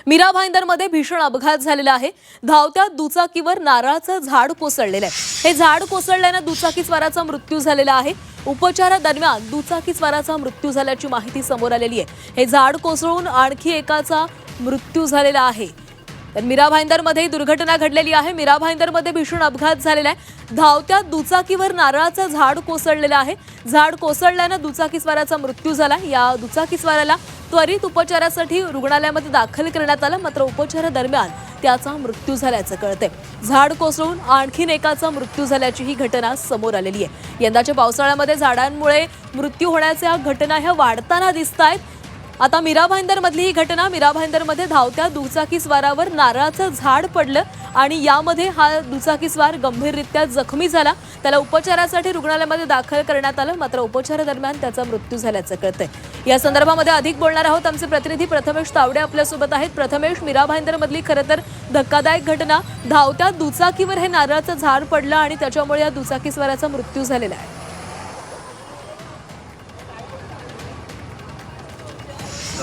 मीरा भाईंदरमध्ये भीषण अपघात झालेला आहे। धावत्या दुचाकीवर नारळाचं झाड कोसळलेलं आहे। हे झाड कोसळल्याने दुचाकीस्वाराचा मृत्यू झालेला आहे। उपचारादरम्यान दुचाकीस्वाराचा मृत्यू झाल्याची माहिती समोर आलेली आहे। हे झाड कोसळून आणखी एकाचा मृत्यू झालेला आहे। तर मीरा भाईंदरमध्ये दुर्घटना घडलेली आहे। मीरा भाईंदरमध्ये भीषण अपघात झालेला आहे। धावत्या दुचाकीवर नारळाचं झाड कोसळलेलं आहे। झाड कोसळल्याने दुचाकीस्वाराचा मृत्यू झाला। या दुचाकीस्वाराला त्वरित उपचारासाठी रुग्णालयामध्ये दाखल करण्यात आलं, मात्र उपचारादरम्यान त्याचा मृत्यू झाल्याचं कळतंय। झाड कोसळून आणखीन एकाचा मृत्यू झाल्याची ही घटना समोर आलेली आहे। यंदाच्या पावसाळ्यामध्ये झाडांमुळे मृत्यू होण्याच्या घटना ह्या वाढताना दिसतायत। आता मीरा भाईंदरमधली ही घटना, मीरा भाईंदरमध्ये धावत्या दुचाकीस्वारावर नारळाचं झाड पडलं आणि यामध्ये हा दुचाकीस्वार गंभीररित्या जखमी झाला। त्याला उपचारासाठी रुग्णालयामध्ये दाखल करण्यात आलं, मात्र उपचारादरम्यान त्याचा मृत्यू झाल्याचं कळतंय। या संदर्भामध्ये अधिक बोलणार आहोत आमचे प्रतिनिधी प्रथमेश तावडे आपल्यासोबत आहेत। प्रथमेश, मीरा भाईंदरमधली खरं तर धक्कादायक घटना, धावत्या दुचाकीवर हे नारळाचं झाड पडलं आणि त्याच्यामुळे या दुचाकीस्वाराचा मृत्यू झालेला आहे।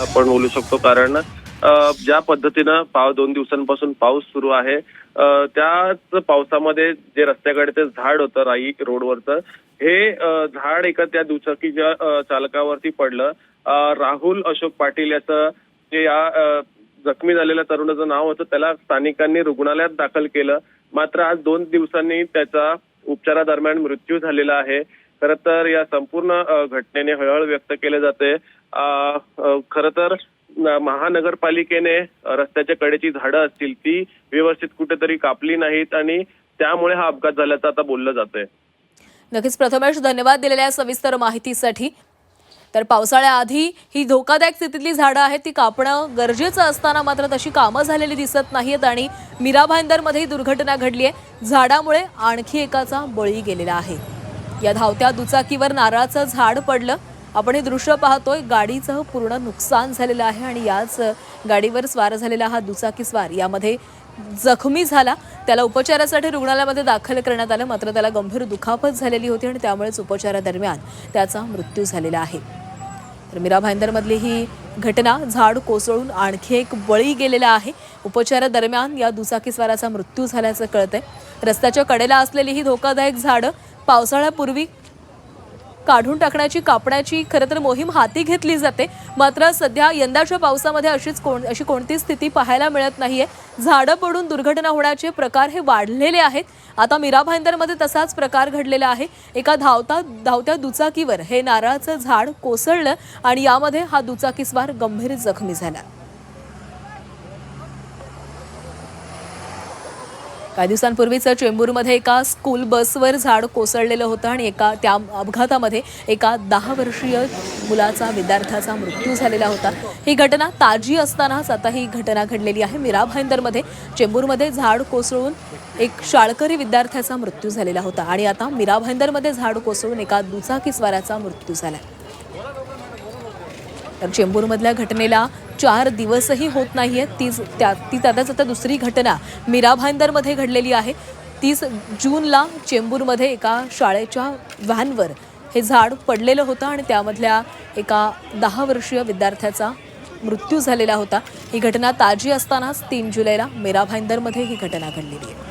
आपण बोलू शकतो, कारण ज्या पद्धतीनं 2 दिवसांपासून पाऊस सुरू आहे, त्याच पावसामध्ये जे रस्त्याकडे ते झाड होतं, राई रोडवरचं, हे झाड एका त्या दुचाकीच्या चालकावरती पडलं। राहुल अशोक पाटील याचं जे या जखमी झालेल्या तरुणाचं नाव होतं, त्याला स्थानिकांनी रुग्णालयात दाखल केलं, मात्र आज 2 दिवसांनी त्याचा उपचारादरम्यान मृत्यू झालेला आहे। खरं तर या संपूर्ण घटनेने हळहळ व्यक्त केले जाते। खरं तर महानगरपालिकेने रस्त्याच्या कडेची झाडं असतील ती व्यवस्थित कुठेतरी कापली नाहीत आणि त्यामुळे हा अपघात झाल्याचं आता बोललं जातंय। नक्कीच प्रथमेश, धन्यवाद दिलेल्या सविस्तर माहितीसाठी। तर पावसाळ्याआधी ही धोकादायक स्थितीतली झाडं आहेत ती कापणं गरजेचं असताना मात्र तशी कामं झालेली दिसत नाहीत आणि मीरा भाईंदरमध्ये ही दुर्घटना घडली आहे। झाडामुळे आणखी एकाचा बळी गेलेला आहे। या धावत्या दुचाकीवर नारळाचं झाड पडलं। आपण हे दृश्य पाहतोय, गाडीचं पूर्ण नुकसान झालेलं आहे आणि याच गाडीवर स्वार झालेला हा दुचाकीस्वार यामध्ये जखमी झाला। त्याला उपचारासाठी रुग्णालयामध्ये दाखल करण्यात आलं, मात्र त्याला गंभीर दुखापत झालेली होती आणि त्यामुळेच उपचारादरम्यान त्याचा मृत्यू झालेला आहे। तर मीरा भाईंदरमधली ही घटना, झाड कोसळून आणखी एक बळी गेलेला आहे। उपचारादरम्यान या दुचाकीस्वाराचा मृत्यू झाल्याचं कळतंय। रस्त्याच्या कडेला असलेली ही धोकादायक झाडं पावसाळ्यापूर्वी काढून टाकण्याची, कापण्याची खरं तर मोहीम हाती घेतली जाते, मात्र सध्या यंदाच्या पावसामध्ये अशी कोणती स्थिती पाहायला मिळत नाहीये। झाडं पडून दुर्घटना होण्याचे प्रकार हे वाढलेले आहेत। आता मीरा भाईंदरमध्ये तसाच प्रकार घडलेला आहे। एका धावत्या दुचाकीवर हे नारळाचं झाड कोसळलं आणि यामध्ये हा दुचाकीस्वार गंभीर जखमी झाला। काही दिवसांपूर्वीच चेंबूरमध्ये एका स्कूल बसवर झाड कोसळलेलं होतं आणि त्या अपघातामध्ये एका 10 वर्षीय विद्यार्थ्याचा मृत्यू झालेला होता। ही घटना ताजी असतानाच आता ही घटना घडलेली आहे। मीरा भाईंदरमध्ये चेंबूरमध्ये झाड कोसळून एक शाळकरी विद्यार्थ्याचा मृत्यू झालेला होता आणि आता मीरा भाईंदरमध्ये झाड कोसळून एका दुचाकीस्वाराचा मृत्यू झाला। तर चेंबूरमधल्या घटनेला 4 दिवसही होत नाहीये। ती त्यातच आता दुसरी घटना मीरा भाईंदरमध्ये घडलेली आहे। 30 जूनला चेंबूरमध्ये एका शाळेच्या व्हॅनवर हे झाड पडलेलं होतं आणि त्यामधल्या एका 10 वर्षीय विद्यार्थ्याचा मृत्यू झालेला होता। ही घटना ताजी असतानाच 3 जुलैला मीरा भाईंदरमध्ये ही घटना घडलेली आहे।